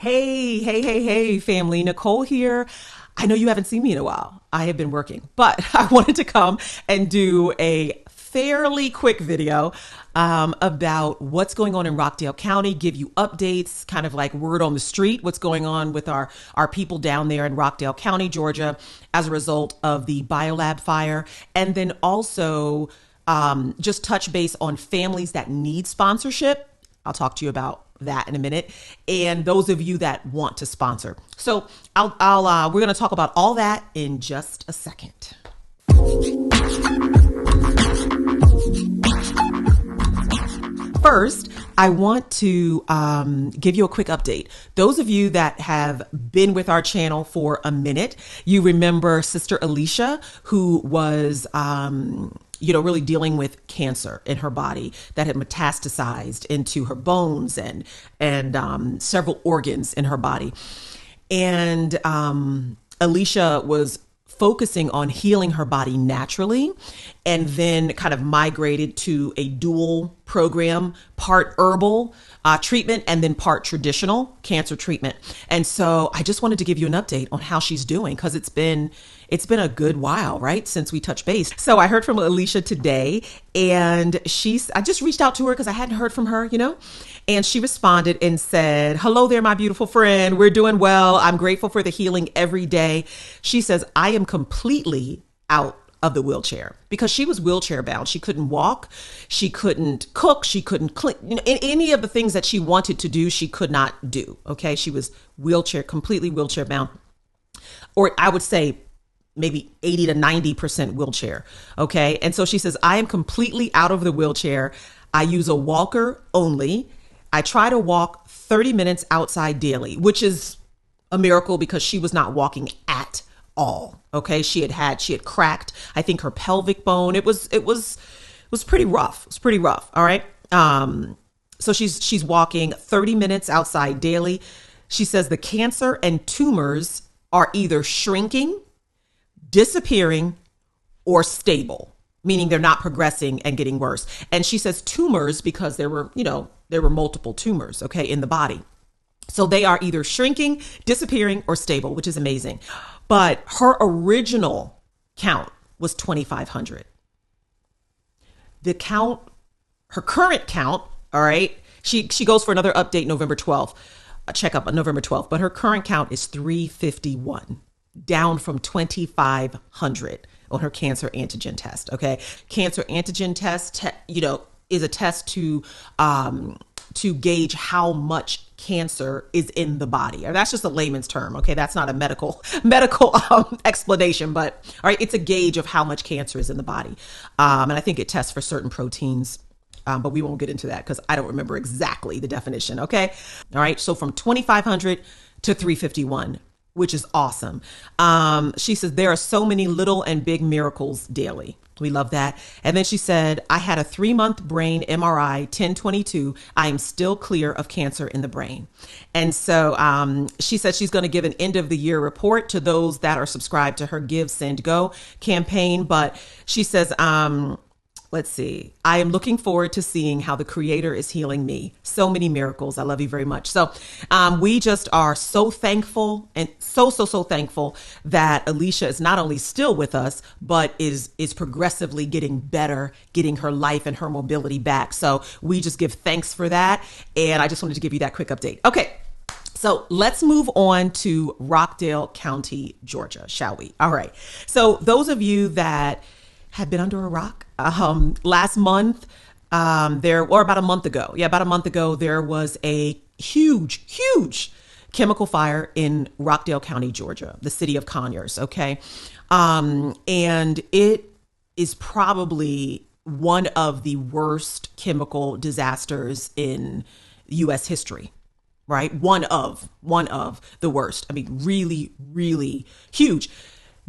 Hey, family. Nicole here. I know you haven't seen me in a while. I have been working, but I wanted to come and do a fairly quick video about what's going on in Rockdale County, give you updates, kind of like word on the street, what's going on with our people down there in Rockdale County, Georgia, as a result of the BioLab fire. And then also just touch base on families that need sponsorship. I'll talk to you about that in a minute, and those of you that want to sponsor. So we're going to talk about all that in just a second. First, I want to give you a quick update. Those of you that have been with our channel for a minute, you remember Sister Alecia, who was really dealing with cancer in her body that had metastasized into her bones and several organs in her body. And Alecia was focusing on healing her body naturally, and then kind of migrated to a dual program, part herbal treatment and then part traditional cancer treatment. And so I just wanted to give you an update on how she's doing, because it's been a good while, right, since we touched base. So I heard from Alecia today, and I just reached out to her because I hadn't heard from her, and she responded and said, "Hello there, my beautiful friend. We're doing well. I'm grateful for the healing every day." She says, "I am completely out of the wheelchair," because she was wheelchair bound. She couldn't walk. She couldn't cook. She couldn't clean. Any of the things that she wanted to do, she could not do. Okay. She was completely wheelchair bound, or I would say maybe 80 to 90% wheelchair. Okay. And so she says, "I am completely out of the wheelchair. I use a walker only. I try to walk 30 minutes outside daily," which is a miracle because she was not walking at all. Okay. She had cracked, I think, her pelvic bone. It was pretty rough. It was pretty rough. All right. So she's walking 30 minutes outside daily. She says the cancer and tumors are either shrinking, disappearing, or stable, meaning they're not progressing and getting worse. And she says tumors because there were multiple tumors, okay, in the body. So they are either shrinking, disappearing, or stable, which is amazing. But her original count was 2,500. Her current count, all right, she goes for another update November 12th, a checkup on November 12th, but her current count is 351. Down from 2,500 on her cancer antigen test. Okay. Cancer antigen test, is a test to gauge how much cancer is in the body. Or that's just a layman's term. Okay. That's not a medical explanation, but all right. It's a gauge of how much cancer is in the body. And I think it tests for certain proteins. But we won't get into that because I don't remember exactly the definition. Okay. All right. So from 2,500 to 351. Which is awesome. She says, there are so many little and big miracles daily. We love that. And then she said, I had a 3-month brain MRI, 1022. I am still clear of cancer in the brain. And so she said she's going to give an end of the year report to those that are subscribed to her Give, Send, Go campaign. But she says, let's see. I am looking forward to seeing how the Creator is healing me. So many miracles. I love you very much. So we just are so thankful, and so thankful that Alecia is not only still with us, but is progressively getting better, getting her life and her mobility back. So we just give thanks for that. And I just wanted to give you that quick update. Okay. So let's move on to Rockdale County, Georgia, shall we? All right. So those of you that have been under a rock, last month, about a month ago, there was a huge chemical fire in Rockdale County, Georgia, the city of Conyers. Okay. And it is probably one of the worst chemical disasters in U.S. history, right? One of the worst. I mean, really, really huge.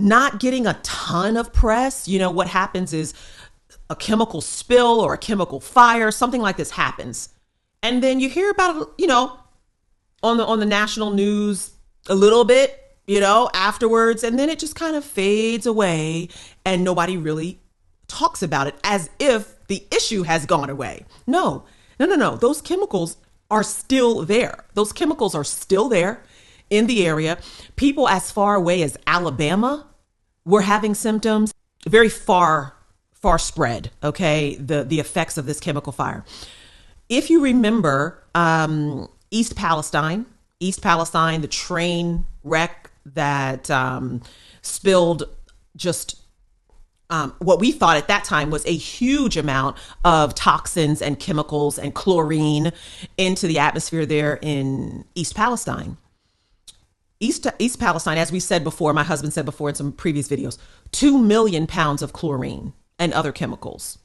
Not getting a ton of press. What happens is a chemical spill or a chemical fire, something like this happens. And then you hear about it, on the national news a little bit, afterwards. And then it just kind of fades away and nobody really talks about it as if the issue has gone away. No. Those chemicals are still there. Those chemicals are still there in the area. People as far away as Alabama were having symptoms. Very far spread, okay, the effects of this chemical fire. If you remember East Palestine, the train wreck that spilled just what we thought at that time was a huge amount of toxins and chemicals and chlorine into the atmosphere there in East Palestine. East Palestine, as we said before, my husband said before in some previous videos, 2 million pounds of chlorine and other chemicals.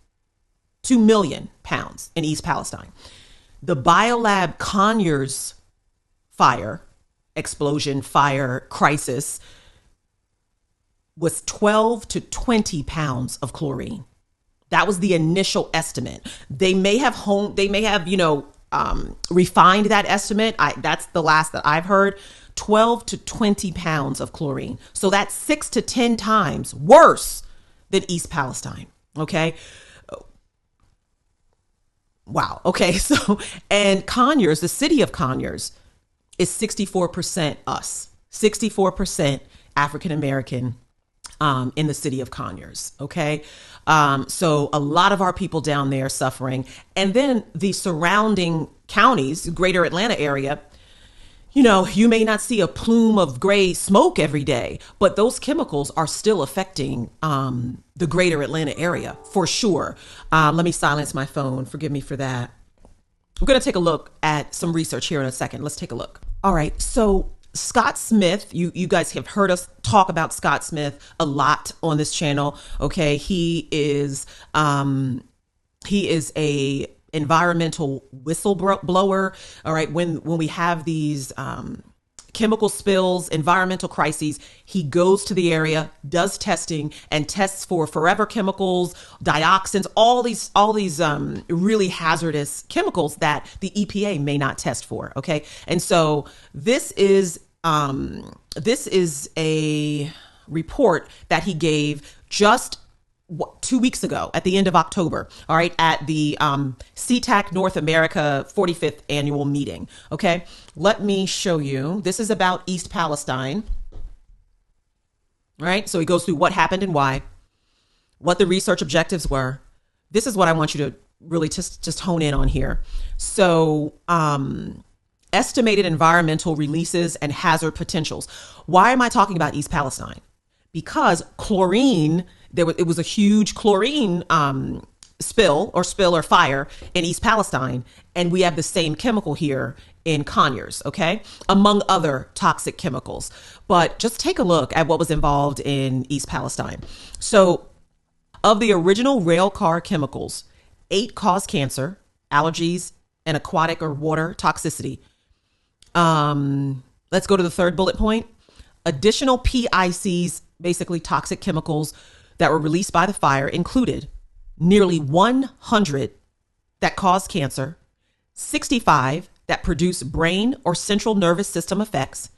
2 million pounds in East Palestine. The BioLab Conyers fire, explosion, fire, crisis, was 12 to 20 pounds of chlorine. That was the initial estimate. They may have refined that estimate. That's the last that I've heard. 12 to 20 pounds of chlorine. So that's 6 to 10 times worse than East Palestine. Okay. Wow. Okay. So, and Conyers, the city of Conyers, is 64% us, 64% African-American in the city of Conyers. Okay. So a lot of our people down there suffering. And then the surrounding counties, greater Atlanta area, you may not see a plume of gray smoke every day, but those chemicals are still affecting the greater Atlanta area for sure. Let me silence my phone. Forgive me for that. We're going to take a look at some research here in a second. Let's take a look. All right. So Scott Smith, you guys have heard us talk about Scott Smith a lot on this channel. Okay. He is a environmental whistleblower. All right. When we have these chemical spills, environmental crises, he goes to the area, does testing, and tests for forever chemicals, dioxins, all these really hazardous chemicals that the EPA may not test for. Okay. And so this is a report that he gave just 2 weeks ago at the end of October, all right, at the CTAC North America 45th annual meeting. Okay, let me show you. This is about East Palestine. All right, so he goes through what happened and why, what the research objectives were. This is what I want you to really just hone in on here. So estimated environmental releases and hazard potentials. Why am I talking about East Palestine? Because chlorine, it was a huge chlorine spill or fire in East Palestine, and we have the same chemical here in Conyers, okay, among other toxic chemicals. But just take a look at what was involved in East Palestine. So of the original rail car chemicals, 8 cause cancer, allergies, and aquatic or water toxicity. Let's go to the third bullet point. Additional PICs, basically toxic chemicals that were released by the fire, included nearly 100 that cause cancer, 65 that produce brain or central nervous system effects,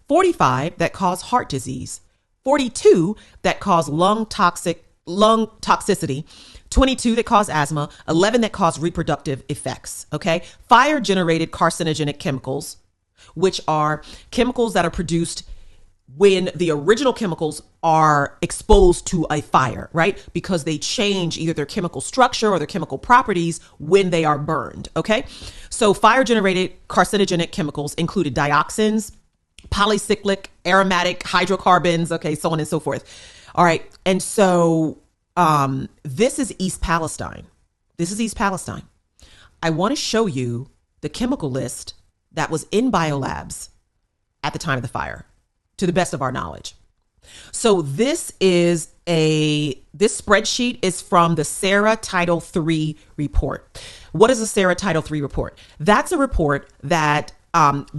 45 that cause heart disease, 42 that cause lung toxicity, 22 that cause asthma, 11 that cause reproductive effects. Okay. Fire generated carcinogenic chemicals, which are chemicals that are produced when the original chemicals are exposed to a fire, right? Because they change either their chemical structure or their chemical properties when they are burned. Okay. So fire generated carcinogenic chemicals included dioxins, polycyclic, aromatic hydrocarbons. Okay. So on and so forth. All right. And so this is East Palestine. This is East Palestine. I want to show you the chemical list that was in BioLabs at the time of the fire, to the best of our knowledge. So this spreadsheet is from the Sara Title III report. What is a Sara Title III report? That's a report that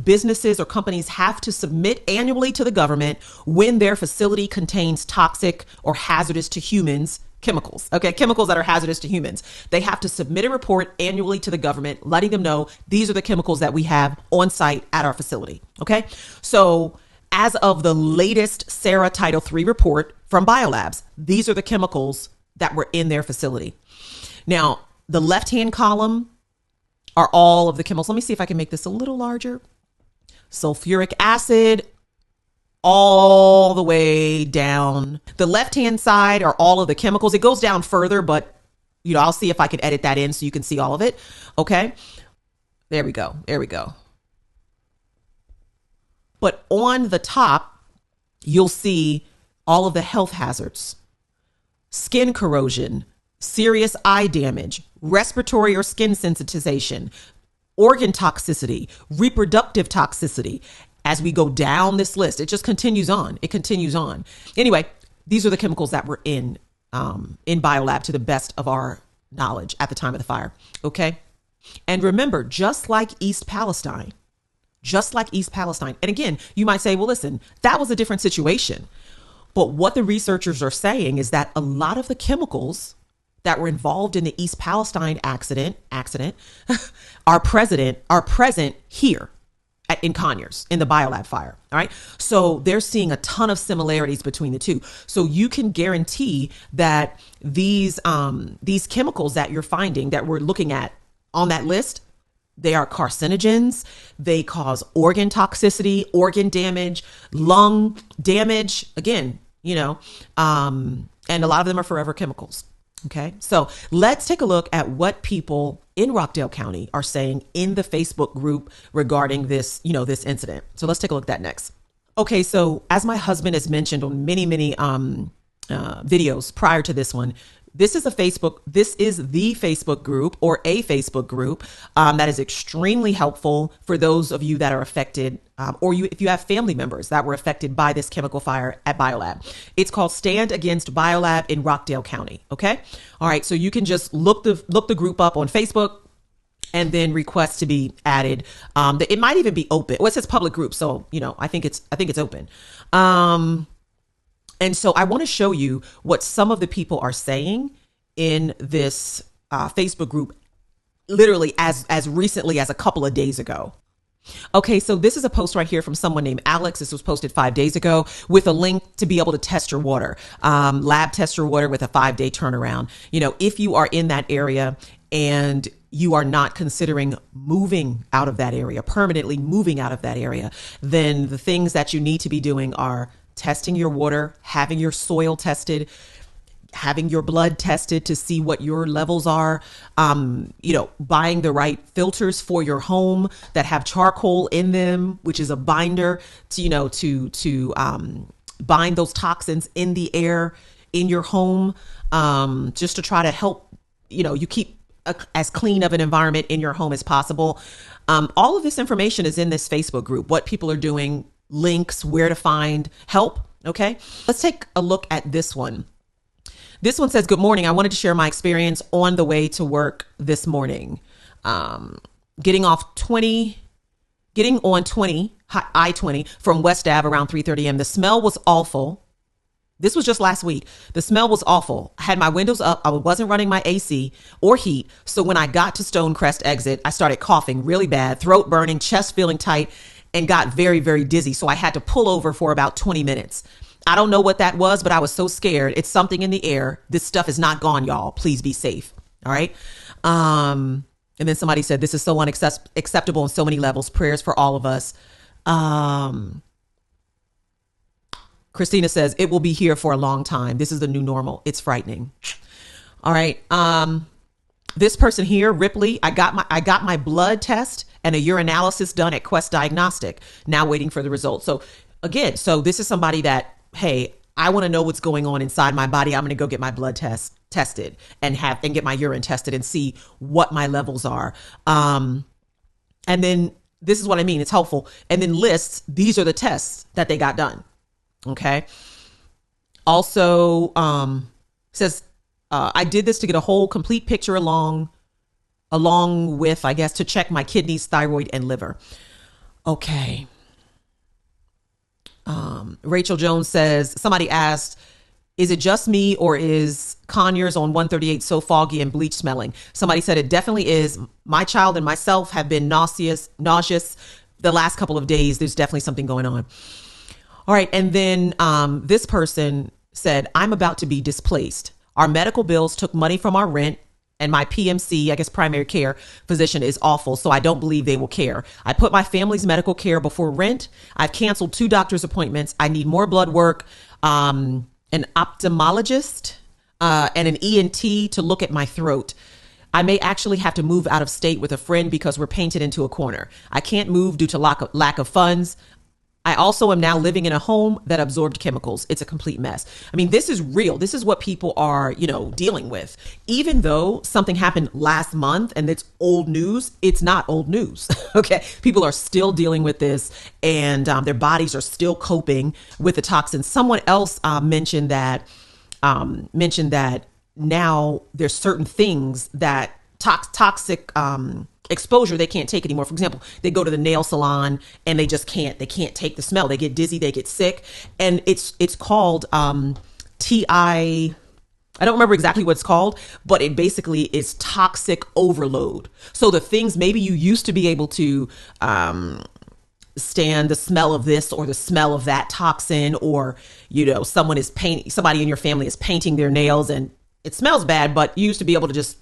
businesses or companies have to submit annually to the government when their facility contains toxic or hazardous to humans chemicals. Okay, chemicals that are hazardous to humans. They have to submit a report annually to the government, letting them know these are the chemicals that we have on site at our facility. Okay, so as of the latest Sara Title III report from BioLabs, these are the chemicals that were in their facility. Now, the left-hand column are all of the chemicals. Let me see if I can make this a little larger. Sulfuric acid, all the way down. The left-hand side are all of the chemicals. It goes down further, but I'll see if I can edit that in so you can see all of it. Okay. There we go. There we go. But on the top, you'll see all of the health hazards: skin corrosion, serious eye damage, respiratory or skin sensitization, organ toxicity, reproductive toxicity. As we go down this list, it just continues on. It continues on. Anyway, these are the chemicals that were in BioLab to the best of our knowledge at the time of the fire. Okay. And remember, just like East Palestine, and again, you might say, well, listen, that was a different situation. But what the researchers are saying is that a lot of the chemicals that were involved in the East Palestine accident are present here in Conyers, in the BioLab fire. All right. So they're seeing a ton of similarities between the two. So you can guarantee that these chemicals that you're finding, that we're looking at on that list, they are carcinogens. They cause organ toxicity, organ damage, lung damage. Again, and a lot of them are forever chemicals. Okay. So let's take a look at what people in Rockdale County are saying in the Facebook group regarding this, this incident. So let's take a look at that next. Okay. So as my husband has mentioned on many, videos prior to this one, this is the Facebook group, or a Facebook group that is extremely helpful for those of you that are affected, if you have family members that were affected by this chemical fire at BioLab. It's called Stand Against BioLab in Rockdale County. Okay. All right. So you can just look the group up on Facebook and then request to be added. It might even be open. Well, it says public group. So, I think it's open. And so I want to show you what some of the people are saying in this Facebook group, literally as recently as a couple of days ago. Okay, so this is a post right here from someone named Alex. This was posted 5 days ago with a link to be able to test your water, lab test your water with a 5-day turnaround. If you are in that area and you are not considering moving out of that area, permanently moving out of that area, then the things that you need to be doing are testing your water, having your soil tested, having your blood tested to see what your levels are, buying the right filters for your home that have charcoal in them, which is a binder to bind those toxins in the air in your home, just to try to help, you keep as clean of an environment in your home as possible. All of this information is in this Facebook group, what people are doing, links, where to find help. Okay, let's take a look at this one. This one says, good morning. I wanted to share my experience on the way to work this morning. Getting on I-20 from West Ave around 3:30 a.m. The smell was awful. This was just last week. The smell was awful. I had my windows up. I wasn't running my AC or heat. So when I got to Stonecrest exit, I started coughing really bad, throat burning, chest feeling tight, and got very, very dizzy. So I had to pull over for about 20 minutes. I don't know what that was, but I was so scared. It's something in the air. This stuff is not gone, y'all. Please be safe. All right. And then somebody said, this is so unacceptable on so many levels. Prayers for all of us. Christina says, it will be here for a long time. This is the new normal. It's frightening. All right. This person here, Ripley, I got my blood test and a urinalysis done at Quest Diagnostic. Now waiting for the results. So again, this is somebody that, hey, I want to know what's going on inside my body. I'm going to go get my blood tested and get my urine tested and see what my levels are. And then this is what I mean. It's helpful. And then lists, these are the tests that they got done. Okay. Also, says, I did this to get a whole complete picture along with, I guess, to check my kidneys, thyroid, and liver. Okay. Rachel Jones says, somebody asked, is it just me or is Conyers on 138 so foggy and bleach smelling? Somebody said it definitely is. My child and myself have been nauseous the last couple of days. There's definitely something going on. All right. And then this person said, I'm about to be displaced. Our medical bills took money from our rent And my PMC, I guess primary care physician, is awful, so I don't believe they will care. I put my family's medical care before rent. I've canceled 2 doctor's appointments. I need more blood work, an ophthalmologist, and an ENT to look at my throat. I may actually have to move out of state with a friend because we're painted into a corner. I can't move due to lack of funds. I also am now living in a home that absorbed chemicals. It's a complete mess. I mean, this is real. This is what people are, dealing with. Even though something happened last month and it's old news, it's not old news. Okay. People are still dealing with this, and their bodies are still coping with the toxins. Someone else mentioned that now there's certain things that toxic exposure they can't take anymore. For example, they go to the nail salon and they can't take the smell. They get dizzy, they get sick, and it's called I don't remember exactly what it's called, but it basically is toxic overload. So the things maybe you used to be able to stand the smell of this or the smell of that toxin, or somebody in your family is painting their nails and it smells bad, but you used to be able to just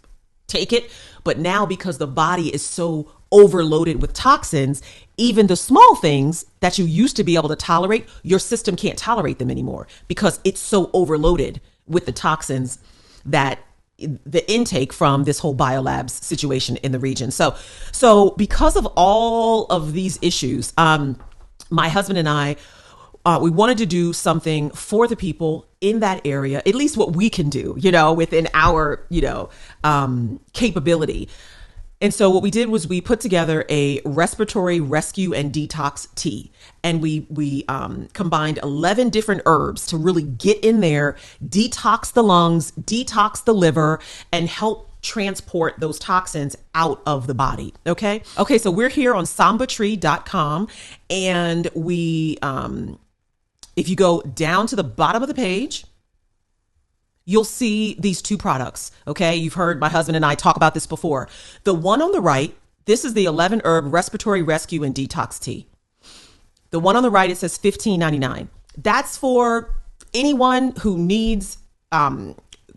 take it. But now, because the body is so overloaded with toxins, even the small things that you used to be able to tolerate, your system can't tolerate them anymore because it's so overloaded with the toxins that the intake from this whole BioLabs situation in the region. So because of all of these issues, my husband and I, we wanted to do something for the people in that area, at least what we can do, within our, capability. And so what we did was we put together a respiratory rescue and detox tea. And we combined 11 different herbs to really get in there, detox the lungs, detox the liver, and help transport those toxins out of the body. Okay. So we're here on SambaTree.com, and if you go down to the bottom of the page, you'll see these 2 products. Okay. You've heard my husband and I talk about this before. The one on the right, this is the 11 herb respiratory rescue and detox tea. The one on the right, it says $15.99. That's for anyone who needs,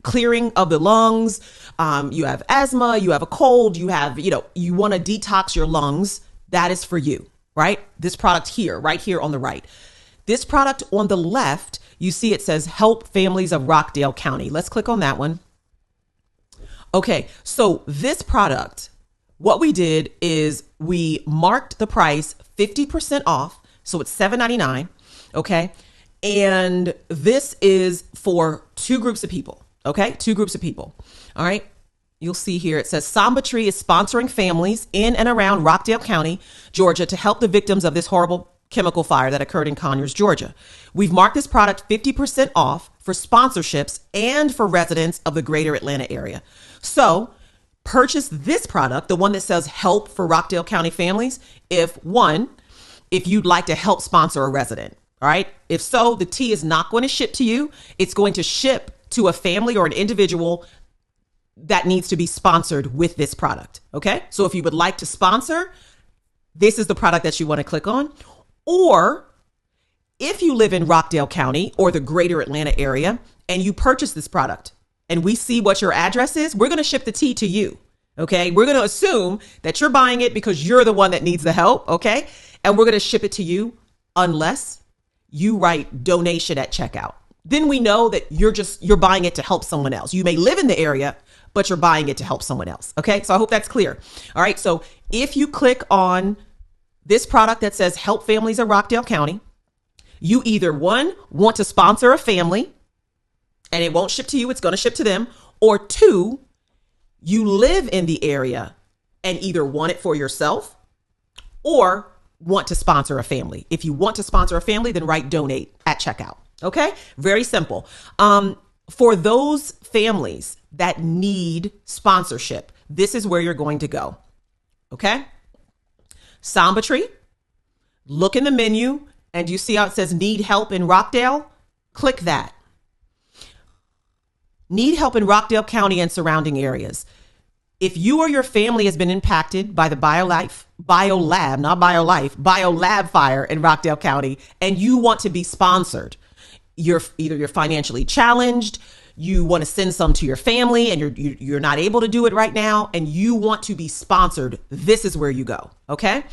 clearing of the lungs. You have asthma, you have a cold, you want to detox your lungs. That is for you, right? This product here, right here on the right. This product on the left, you see it says help families of Rockdale County. Let's click on that one. Okay, so this product, what we did is we marked the price 50% off. So it's $7.99. Okay. And this is for 2 groups of people. Okay. 2 groups of people. All right. You'll see here, it says SambaTree is sponsoring families in and around Rockdale County, Georgia, to help the victims of this horrible chemical fire that occurred in Conyers, Georgia. We've marked this product 50% off for sponsorships and for residents of the greater Atlanta area. So purchase this product, the one that says help for Rockdale County families, if you'd like to help sponsor a resident. All right. If so, the tea is not going to ship to you. It's going to ship to a family or an individual that needs to be sponsored with this product. Okay. So if you would like to sponsor, this is the product that you want to click on. Or if you live in Rockdale County or the greater Atlanta area and you purchase this product and we see what your address is, we're going to ship the tea to you. Okay. We're going to assume that you're buying it because you're the one that needs the help. Okay. And we're going to ship it to you unless you write donation at checkout. Then we know that you're buying it to help someone else. You may live in the area, but you're buying it to help someone else. Okay. So I hope that's clear. All right. So if you click on this product that says help families in Rockdale County, you either want to sponsor a family and it won't ship to you, it's going to ship to them, or 2, you live in the area and either want it for yourself or want to sponsor a family. If you want to sponsor a family, then write donate at checkout. Okay. Very simple. For those families that need sponsorship, this is where you're going to go. Okay. SambaTree, look in the menu and you see how it says need help in Rockdale? Click that. Need help in Rockdale County and surrounding areas. If you or your family has been impacted by the BioLab fire in Rockdale County and you want to be sponsored, you're financially challenged, you want to send some to your family and you're not able to do it right now and you want to be sponsored, this is where you go. Okay.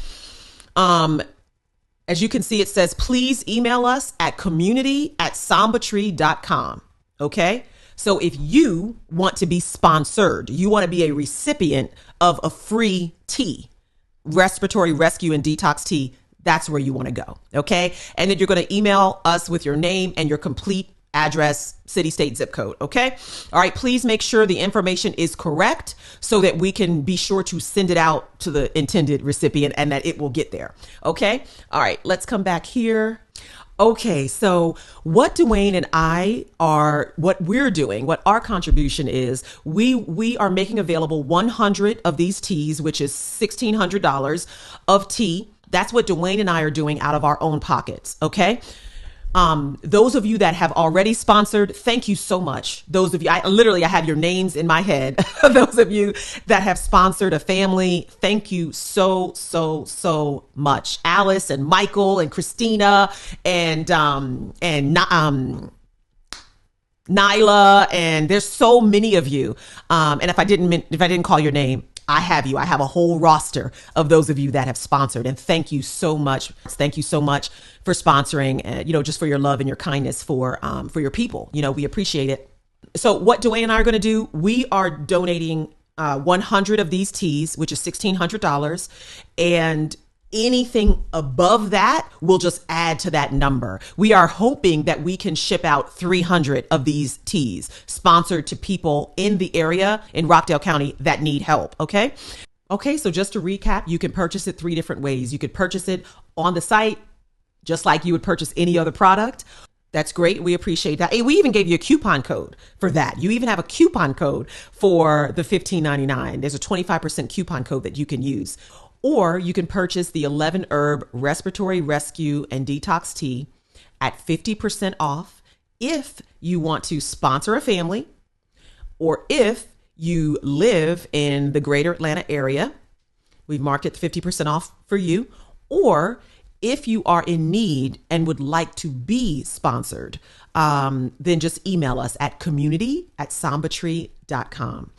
As you can see, it says, please email us at community@SambaTree.com. Okay. So if you want to be sponsored, you want to be a recipient of a free tea, respiratory rescue and detox tea, that's where you want to go. Okay. And then you're going to email us with your name and your complete address, city, state, zip code. Okay. All right. Please make sure the information is correct so that we can be sure to send it out to the intended recipient and that it will get there. Okay. All right. Let's come back here. Okay, so what Dwayne and I are, what we're doing, what our contribution is, we are making available 100 of these teas, which is $1,600 of tea. That's what Dwayne and I are doing out of our own pockets. Okay. Those of you that have already sponsored, thank you so much. Those of you, I have your names in my head. Those of you that have sponsored a family, thank you so, so, so much. Alice and Michael and Christina and Nyla, and there's so many of you. And if I didn't call your name, I have you. I have a whole roster of those of you that have sponsored, and thank you so much. Thank you so much for sponsoring, just for your love and your kindness for your people. We appreciate it. So what Dwayne and I are going to do, we are donating 100 of these teas, which is $1,600, and anything above that, we'll just add to that number. We are hoping that we can ship out 300 of these teas sponsored to people in the area in Rockdale County that need help. Okay. Okay. So just to recap, you can purchase it 3 different ways. You could purchase it on the site, just like you would purchase any other product. That's great. We appreciate that. Hey, we even gave you a coupon code for that. You even have a coupon code for the $15.99. There's a 25% coupon code that you can use. Or you can purchase the 11 herb respiratory rescue and detox tea at 50% off if you want to sponsor a family, or if you live in the greater Atlanta area. We've marked it 50% off for you. Or if you are in need and would like to be sponsored, then just email us at community@SambaTree.com.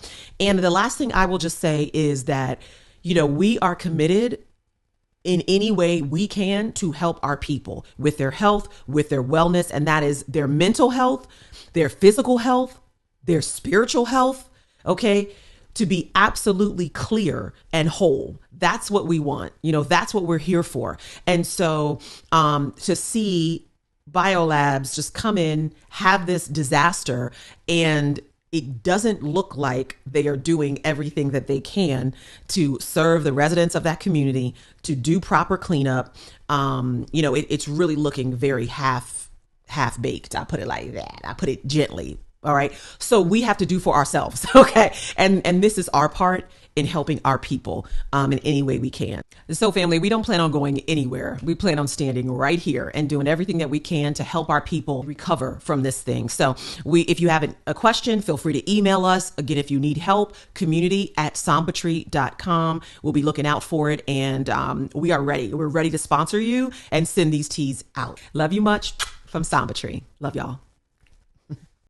And the last thing I will just say is that we are committed in any way we can to help our people with their health, with their wellness, and that is their mental health, their physical health, their spiritual health, okay? To be absolutely clear and whole. That's what we want. That's what we're here for. And so to see BioLabs just come in, have this disaster, and it doesn't look like they are doing everything that they can to serve the residents of that community, to do proper cleanup. It's really looking very half baked. I put it like that. I put it gently. All right. So we have to do for ourselves. Okay. And this is our part in helping our people in any way we can. So family, we don't plan on going anywhere. We plan on standing right here and doing everything that we can to help our people recover from this thing. So if you have a question, feel free to email us. Again, if you need help, community@SambaTree.com. We'll be looking out for it. And we are ready. We're ready to sponsor you and send these teas out. Love you much from Samba Tree. Love y'all.